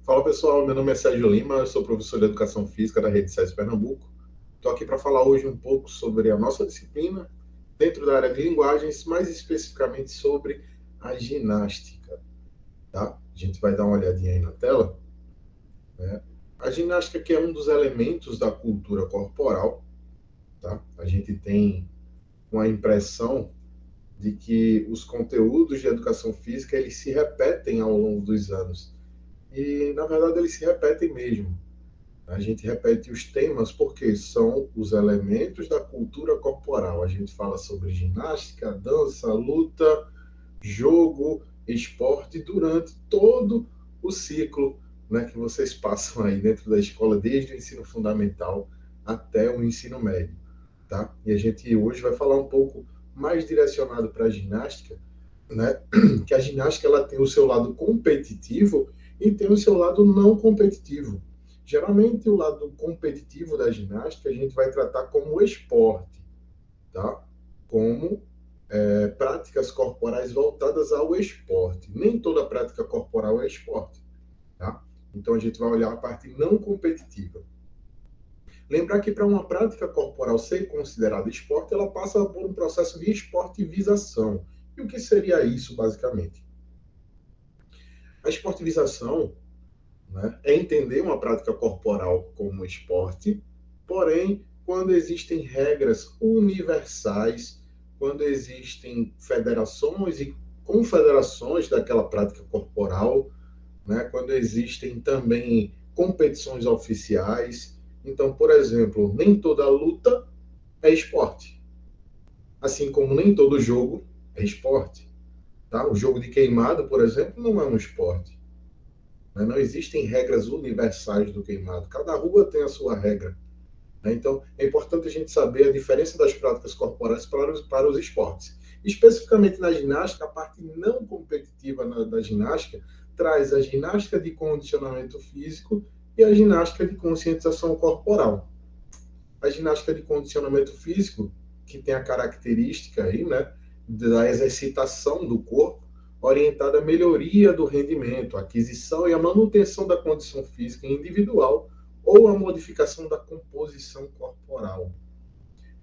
Fala pessoal, meu nome é Sérgio Lima, eu sou professor de Educação Física da Rede SESI Pernambuco. Estou aqui para falar hoje um pouco sobre a nossa disciplina dentro da área de linguagens, mais especificamente sobre a ginástica. Tá? A gente vai dar uma olhadinha aí na tela. Né? A ginástica que é um dos elementos da cultura corporal. Tá? A gente tem uma impressão de que os conteúdos de educação física eles se repetem ao longo dos anos. E, na verdade, eles se repetem mesmo. A gente repete os temas porque são os elementos da cultura corporal. A gente fala sobre ginástica, dança, luta, jogo, esporte durante todo o ciclo, né, que vocês passam aí dentro da escola, desde o ensino fundamental até o ensino médio. Tá? E a gente hoje vai falar um pouco mais direcionado para a ginástica, né? Que a ginástica ela tem o seu lado competitivo e tem o seu lado não competitivo. Geralmente, o lado competitivo da ginástica a gente vai tratar como esporte, tá? Como práticas corporais voltadas ao esporte. Nem toda prática corporal é esporte, tá? Então, a gente vai olhar a parte não competitiva. Lembrar que para uma prática corporal ser considerada esporte, ela passa por um processo de esportivização. E o que seria isso, basicamente? A esportivização, né, é entender uma prática corporal como esporte, porém, quando existem regras universais, quando existem federações e confederações daquela prática corporal, né, quando existem também competições oficiais. Então, por exemplo, nem toda luta é esporte, assim como nem todo jogo é esporte. Tá? O jogo de queimado, por exemplo, não é um esporte. Né? Não existem regras universais do queimado. Cada rua tem a sua regra. Né? Então, é importante a gente saber a diferença das práticas corporais para os esportes. Especificamente na ginástica, a parte não competitiva da ginástica traz a ginástica de condicionamento físico e a ginástica de conscientização corporal. A ginástica de condicionamento físico, que tem a característica aí, né, da exercitação do corpo, orientada à melhoria do rendimento, à aquisição e à manutenção da condição física individual ou à modificação da composição corporal.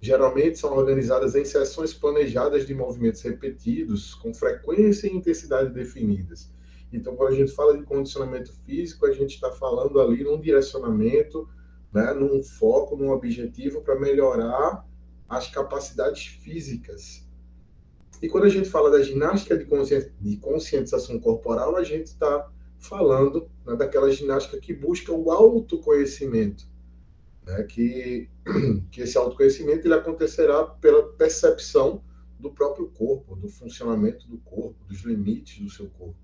Geralmente são organizadas em sessões planejadas de movimentos repetidos, com frequência e intensidade definidas. Então, quando a gente fala de condicionamento físico, a gente está falando ali num direcionamento, né, num foco, num objetivo para melhorar as capacidades físicas. E quando a gente fala da ginástica de conscientização corporal, a gente está falando, né, daquela ginástica que busca o autoconhecimento, né, que esse autoconhecimento ele acontecerá pela percepção do próprio corpo, do funcionamento do corpo, dos limites do seu corpo.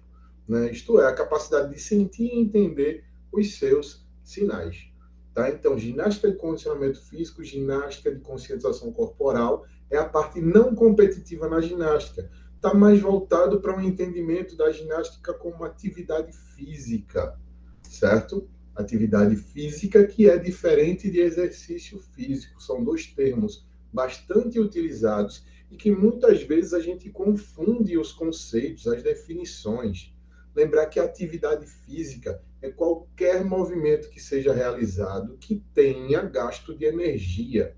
Né? Isto é, a capacidade de sentir e entender os seus sinais. Tá? Então, ginástica de condicionamento físico, ginástica de conscientização corporal é a parte não competitiva na ginástica. Está mais voltado para um entendimento da ginástica como atividade física, certo? Atividade física que é diferente de exercício físico. São dois termos bastante utilizados e que muitas vezes a gente confunde os conceitos, as definições. Lembrar que a atividade física é qualquer movimento que seja realizado que tenha gasto de energia.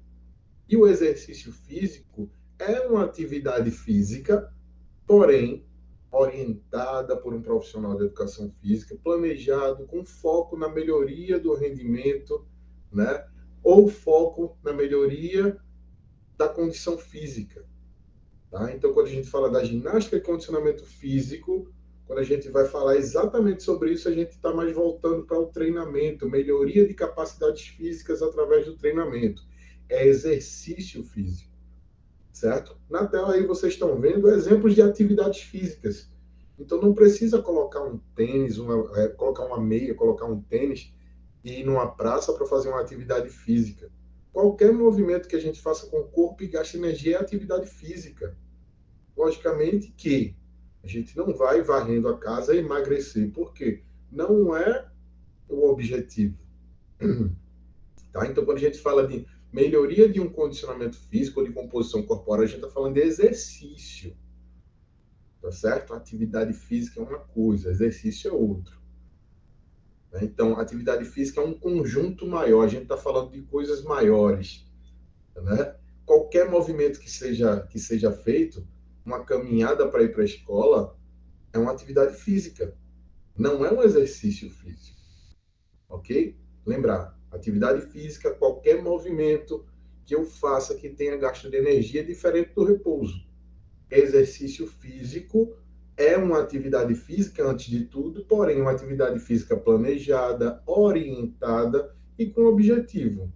E o exercício físico é uma atividade física, porém orientada por um profissional de educação física, planejado com foco na melhoria do rendimento, né? Ou foco na melhoria da condição física. Tá? Então, quando a gente fala da ginástica e condicionamento físico, quando a gente vai falar exatamente sobre isso, a gente está mais voltando para o treinamento, melhoria de capacidades físicas através do treinamento. É exercício físico, certo? Na tela aí vocês estão vendo exemplos de atividades físicas. Então não precisa colocar um tênis, colocar uma meia, colocar um tênis e ir numa praça para fazer uma atividade física. Qualquer movimento que a gente faça com o corpo e gaste energia é atividade física. Logicamente que a gente não vai varrendo a casa e emagrecer, porque não é o objetivo. Tá? Então, quando a gente fala de melhoria de um condicionamento físico ou de composição corporal, a gente está falando de exercício. Tá certo? A atividade física é uma coisa, exercício é outro. né? Então, atividade física é um conjunto maior, a gente está falando de coisas maiores, né? Qualquer movimento que seja feito, uma caminhada para ir para a escola, é uma atividade física, não é um exercício físico, ok? Lembrar, atividade física, qualquer movimento que eu faça que tenha gasto de energia é diferente do repouso. Exercício físico é uma atividade física antes de tudo, porém uma atividade física planejada, orientada e com objetivo.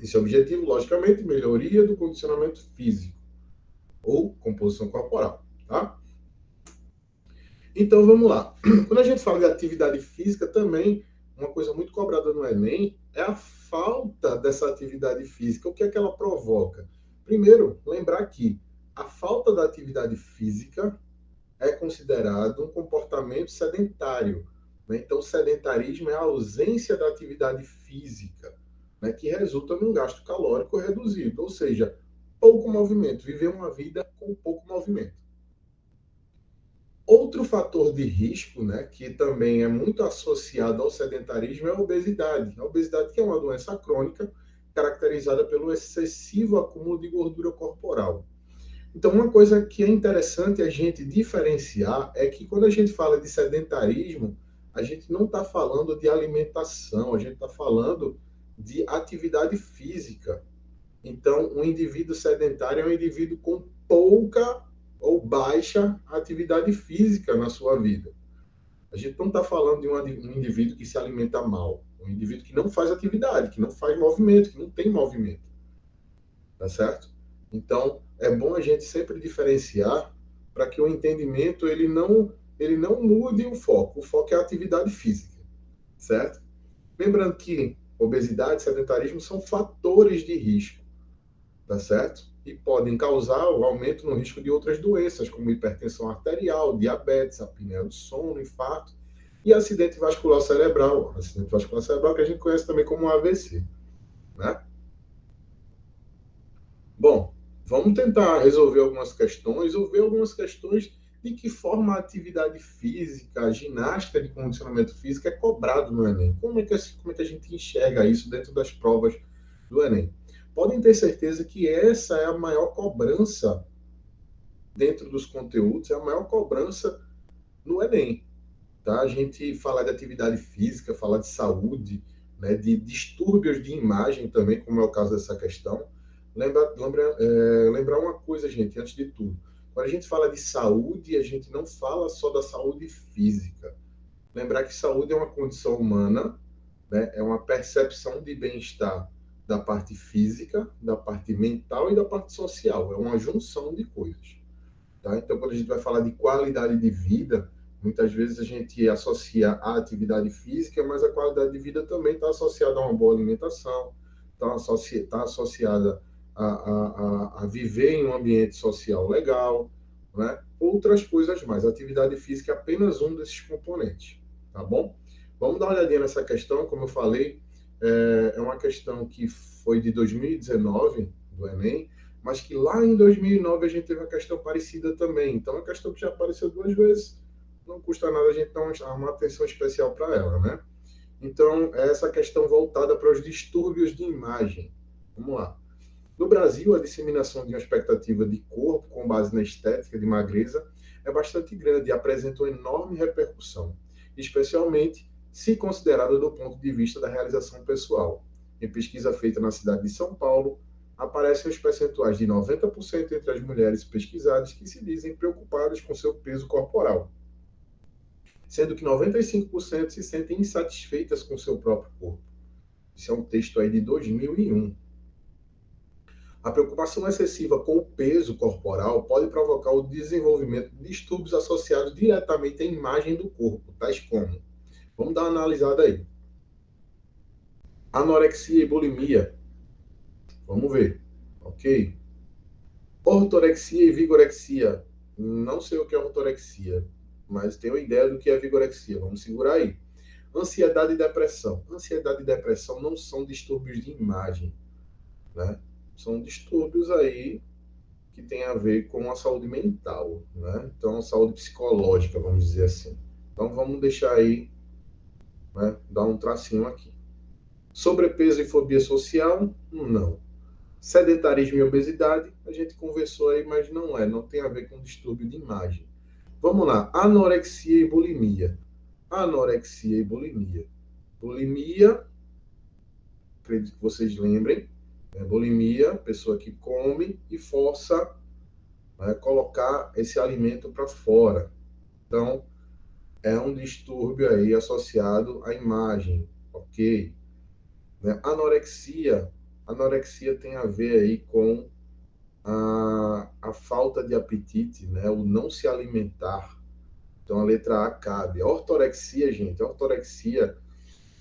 Esse objetivo, logicamente, melhoria do condicionamento físico ou composição corporal, tá? Então vamos lá. Quando a gente fala de atividade física, também uma coisa muito cobrada no Enem é a falta dessa atividade física. O que é que ela provoca? Primeiro, lembrar que a falta da atividade física é considerado um comportamento sedentário, né? Então, sedentarismo é a ausência da atividade física, né? Que resulta num gasto calórico reduzido, ou seja, pouco movimento, viver uma vida com pouco movimento. Outro fator de risco, né, que também é muito associado ao sedentarismo, é a obesidade. A obesidade que é uma doença crônica caracterizada pelo excessivo acúmulo de gordura corporal. Então, uma coisa que é interessante a gente diferenciar é que quando a gente fala de sedentarismo, a gente não está falando de alimentação, a gente está falando de atividade física. Então, um indivíduo sedentário é um indivíduo com pouca ou baixa atividade física na sua vida. A gente não está falando de um indivíduo que se alimenta mal, um indivíduo que não faz atividade, que não faz movimento, que não tem movimento. Tá certo? Então, é bom a gente sempre diferenciar para que o entendimento ele não mude o foco. O foco é a atividade física, certo? Lembrando que obesidade e sedentarismo são fatores de risco, tá certo? E podem causar o aumento no risco de outras doenças, como hipertensão arterial, diabetes, apneia do sono, infarto e acidente vascular cerebral. Acidente vascular cerebral que a gente conhece também como AVC, né? Bom, vamos tentar resolver algumas questões ou ver algumas questões de que forma a atividade física, a ginástica de condicionamento físico é cobrado no Enem. Como é que a gente enxerga isso dentro das provas do Enem? Podem ter certeza que essa é a maior cobrança dentro dos conteúdos, é a maior cobrança no Enem. Tá? A gente falar de atividade física, falar de saúde, né, de distúrbios de imagem também, como é o caso dessa questão. Lembrar uma coisa, gente, antes de tudo. Quando a gente fala de saúde, a gente não fala só da saúde física. Lembrar que saúde é uma condição humana, né, é uma percepção de bem-estar da parte física, da parte mental e da parte social. É uma junção de coisas. Tá? Então, quando a gente vai falar de qualidade de vida, muitas vezes a gente associa a atividade física, mas a qualidade de vida também está associada a uma boa alimentação, tá associada a viver em um ambiente social legal, né? Outras coisas mais. A atividade física é apenas um desses componentes, tá bom? Vamos dar uma olhadinha nessa questão, como eu falei, é uma questão que foi de 2019, do Enem, mas que lá em 2009 a gente teve uma questão parecida também. Então, é uma questão que já apareceu duas vezes, não custa nada a gente dar uma atenção especial para ela, né? Então, é essa questão voltada para os distúrbios de imagem. Vamos lá. No Brasil, a disseminação de uma expectativa de corpo com base na estética de magreza é bastante grande e apresenta uma enorme repercussão, especialmente se considerada do ponto de vista da realização pessoal. Em pesquisa feita na cidade de São Paulo, aparecem os percentuais de 90% entre as mulheres pesquisadas que se dizem preocupadas com seu peso corporal, sendo que 95% se sentem insatisfeitas com seu próprio corpo. Isso é um texto aí de 2001. A preocupação excessiva com o peso corporal pode provocar o desenvolvimento de distúrbios associados diretamente à imagem do corpo, tais como, vamos dar uma analisada aí, anorexia e bulimia, vamos ver, ok? Ortorexia e vigorexia, não sei o que é ortorexia, mas tenho ideia do que é vigorexia, vamos segurar aí. Ansiedade e depressão. Ansiedade e depressão não são distúrbios de imagem, né? São distúrbios aí que tem a ver com a saúde mental, né? Então, a saúde psicológica, vamos dizer assim. Então, vamos deixar aí né? Dá um tracinho aqui. Sobrepeso e fobia social? Não. Sedentarismo e obesidade? A gente conversou aí, mas não tem a ver com distúrbio de imagem. Vamos lá, anorexia e bulimia. Anorexia e bulimia. Bulimia, acredito que vocês lembrem, bulimia, pessoa que come e força, né, colocar esse alimento para fora. Então, é um distúrbio aí associado à imagem, ok? Né? Anorexia tem a ver aí com a falta de apetite, né? O não se alimentar. Então, a letra A cabe. A ortorexia, gente, a ortorexia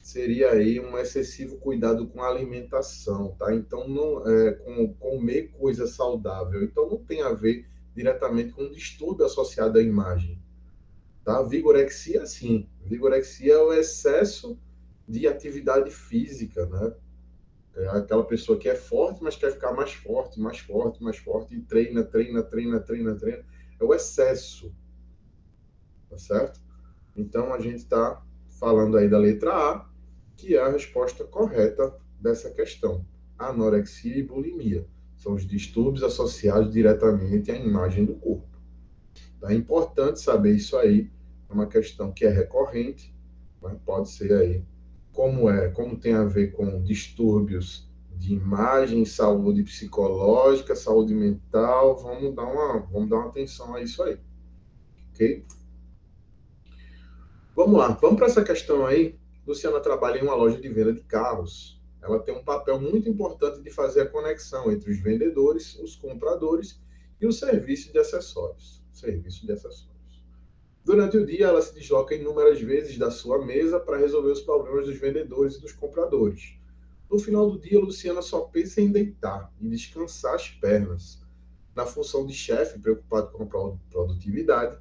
seria aí um excessivo cuidado com a alimentação, tá? Então, não é com comer coisa saudável. Então, não tem a ver diretamente com um distúrbio associado à imagem, tá? Vigorexia, sim. Vigorexia é o excesso de atividade física, né? É aquela pessoa que é forte, mas quer ficar mais forte, mais forte, mais forte, e treina, treina, treina, treina, treina. É o excesso, tá certo? Então, a gente está falando aí da letra A, que é a resposta correta dessa questão. Anorexia e bulimia são os distúrbios associados diretamente à imagem do corpo. É importante saber isso aí, é uma questão que é recorrente, né? Pode ser aí, como tem a ver com distúrbios de imagem, saúde psicológica, saúde mental, vamos dar uma atenção a isso aí, ok? Vamos lá, vamos para essa questão aí. Luciana trabalha em uma loja de venda de carros. Ela tem um papel muito importante de fazer a conexão entre os vendedores, os compradores e o serviço de acessórios. Serviço de acessórios. Durante o dia, ela se desloca inúmeras vezes da sua mesa para resolver os problemas dos vendedores e dos compradores. No final do dia, Luciana só pensa em deitar e descansar as pernas. Na função de chefe, preocupado com a produtividade,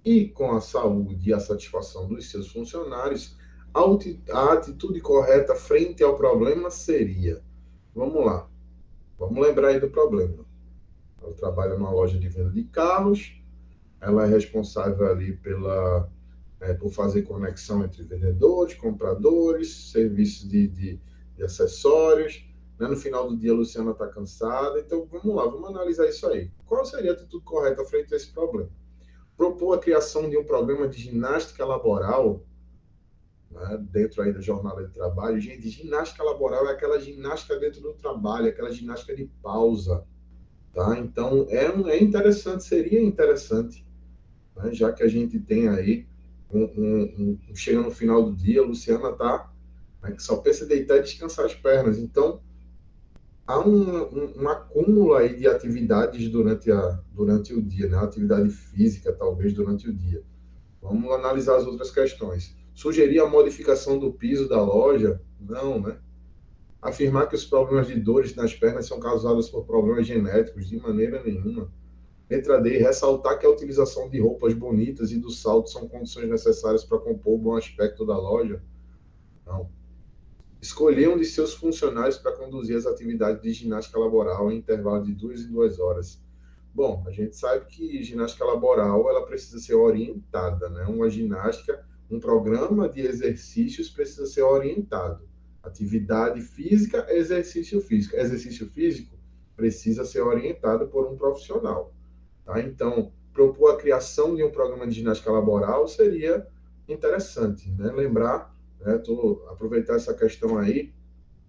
e com a saúde e a satisfação dos seus funcionários, a atitude correta frente ao problema seria: vamos lá, vamos lembrar aí do problema. Ela trabalha numa loja de venda de carros, ela é responsável ali por fazer conexão entre vendedores, compradores, serviços de acessórios. Né? No final do dia, a Luciana está cansada. Então, vamos lá, vamos analisar isso aí. Qual seria a atitude correta frente a esse problema? Propor a criação de um programa de ginástica laboral, né, dentro aí da jornada de trabalho. Gente, ginástica laboral é aquela ginástica dentro do trabalho, aquela ginástica de pausa, tá? Então, é interessante, seria interessante, né, já que a gente tem aí, chega no final do dia, a Luciana tá, né, que só pensa em deitar e descansar as pernas. Então, há um acúmulo aí de atividades durante o dia, né? Atividade física, talvez, durante o dia. Vamos analisar as outras questões. Sugerir a modificação do piso da loja? Não, né? Afirmar que os problemas de dores nas pernas são causados por problemas genéticos? De maneira nenhuma. Letra D. Ressaltar que a utilização de roupas bonitas e do salto são condições necessárias para compor o bom aspecto da loja? Não. Escolher um de seus funcionários para conduzir as atividades de ginástica laboral em intervalo de 2 em 2 horas. Bom, a gente sabe que ginástica laboral ela precisa ser orientada, né? Uma ginástica, um programa de exercícios precisa ser orientado. Atividade física, exercício físico. Exercício físico precisa ser orientado por um profissional, tá? Então, propor a criação de um programa de ginástica laboral seria interessante, né? Lembrar, né? Aproveitar essa questão aí,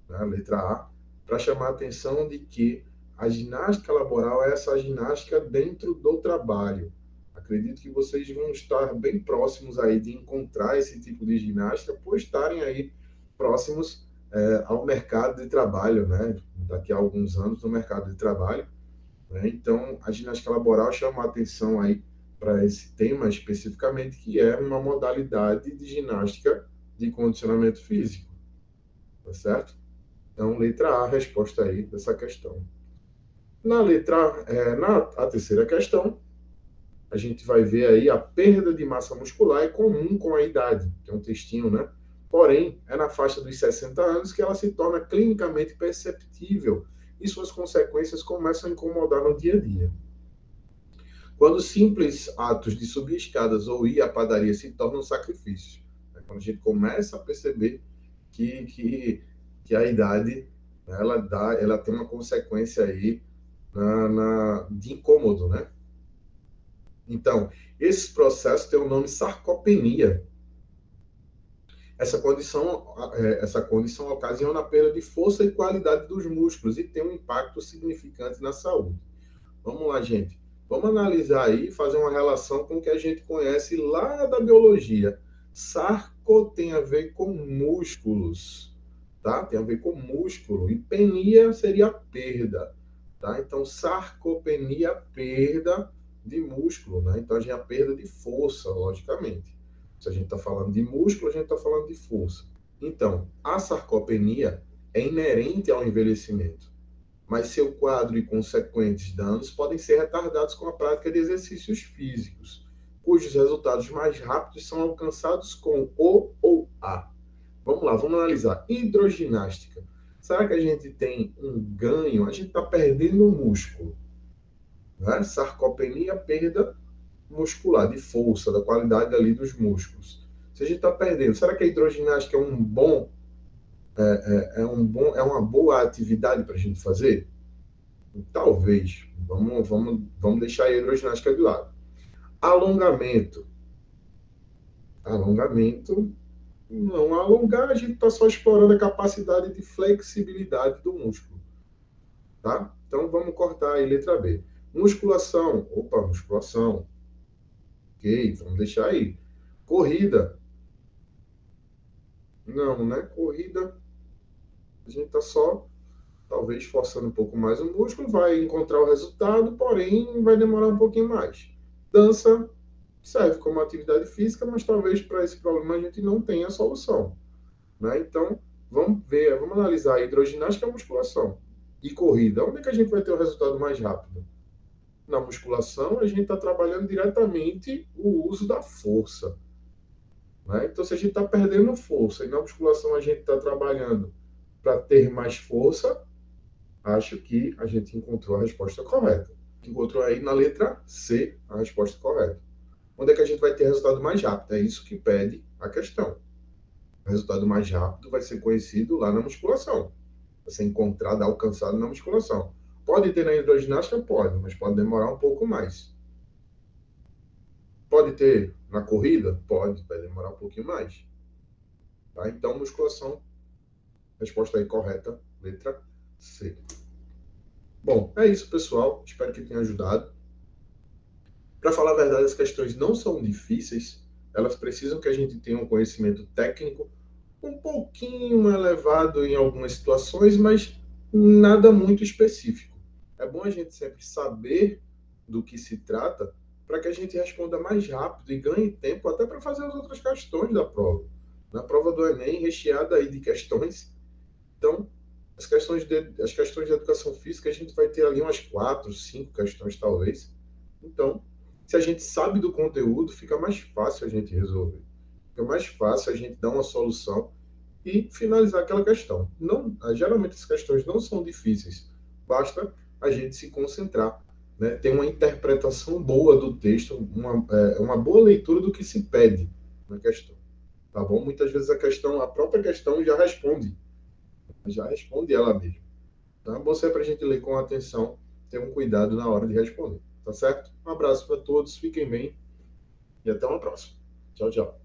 né? Letra A, para chamar a atenção de que a ginástica laboral é essa ginástica dentro do trabalho. Acredito que vocês vão estar bem próximos aí de encontrar esse tipo de ginástica, por estarem aí próximos ao mercado de trabalho, né? Daqui a alguns anos no mercado de trabalho. Né? Então, a ginástica laboral chama a atenção aí para esse tema especificamente, que é uma modalidade de ginástica de condicionamento físico. Tá certo? Então, letra A, a resposta aí dessa questão. Na terceira questão, a gente vai ver aí a perda de massa muscular é comum com a idade, que é um textinho, né? Porém, é na faixa dos 60 anos que ela se torna clinicamente perceptível e suas consequências começam a incomodar no dia a dia. Quando simples atos de subir escadas ou ir à padaria se tornam sacrifícios. Quando a gente começa a perceber que a idade ela tem uma consequência aí de incômodo, né? Então, esse processo tem o nome sarcopenia. Essa condição ocasiona a perda de força e qualidade dos músculos e tem um impacto significante na saúde. Vamos lá, gente. Vamos analisar aí e fazer uma relação com o que a gente conhece lá da biologia. Sarco tem a ver com músculos, tá? Tem a ver com músculo. E penia seria perda, tá? Então, sarcopenia, perda de músculo, né? Então, a gente tem a perda de força, logicamente. Se a gente está falando de músculo, a gente está falando de força. Então, a sarcopenia é inerente ao envelhecimento, mas seu quadro e consequentes danos podem ser retardados com a prática de exercícios físicos, cujos resultados mais rápidos são alcançados com o ou a. Vamos lá, vamos analisar. Hidroginástica. Será que a gente tem um ganho? A gente está perdendo músculo. Né? Sarcopenia, perda muscular, de força, da qualidade ali dos músculos. Se a gente está perdendo, será que a hidroginástica é uma boa atividade para a gente fazer? Talvez. Vamos deixar a hidroginástica de lado. Alongamento. Alongamento. Não, alongar a gente está só explorando a capacidade de flexibilidade do músculo. Tá? Então vamos cortar aí letra B. Musculação. Opa, musculação. Ok, vamos deixar aí. Corrida. Não, né? Corrida, a gente está só, talvez, forçando um pouco mais o músculo, vai encontrar o resultado, porém, vai demorar um pouquinho mais. Dança serve como atividade física, mas talvez para esse problema a gente não tenha solução. Né? Então, vamos analisar a hidroginástica e a musculação. E corrida, onde é que a gente vai ter o resultado mais rápido? Na musculação, a gente está trabalhando diretamente o uso da força. Né? Então, se a gente está perdendo força e na musculação a gente está trabalhando para ter mais força, acho que a gente encontrou a resposta correta. Encontrou aí na letra C a resposta correta. Onde é que a gente vai ter resultado mais rápido? É isso que pede a questão. O resultado mais rápido vai ser conhecido lá na musculação. Vai ser encontrado, alcançado na musculação. Pode ter na hidroginástica? Pode, mas pode demorar um pouco mais. Pode ter na corrida? Pode, vai demorar um pouquinho mais. Tá? Então, musculação, resposta aí correta, letra C. Bom, é isso, pessoal. Espero que tenha ajudado. Para falar a verdade, as questões não são difíceis. Elas precisam que a gente tenha um conhecimento técnico um pouquinho elevado em algumas situações, mas nada muito específico. É bom a gente sempre saber do que se trata para que a gente responda mais rápido e ganhe tempo até para fazer as outras questões da prova. Na prova do Enem, recheada aí de questões. Então, as questões de educação física, a gente vai ter ali umas 4, 5 questões, talvez. Então, se a gente sabe do conteúdo, fica mais fácil a gente resolver. Fica mais fácil a gente dar uma solução e finalizar aquela questão. Não, geralmente as questões não são difíceis. Basta a gente se concentrar, né? Ter uma interpretação boa do texto, uma boa leitura do que se pede na questão. Tá bom? Muitas vezes a própria questão já responde ela mesma. Tá? Bom sempre a gente ler com atenção, ter um cuidado na hora de responder. Tá certo? Um abraço para todos, fiquem bem e até uma próxima. Tchau, tchau.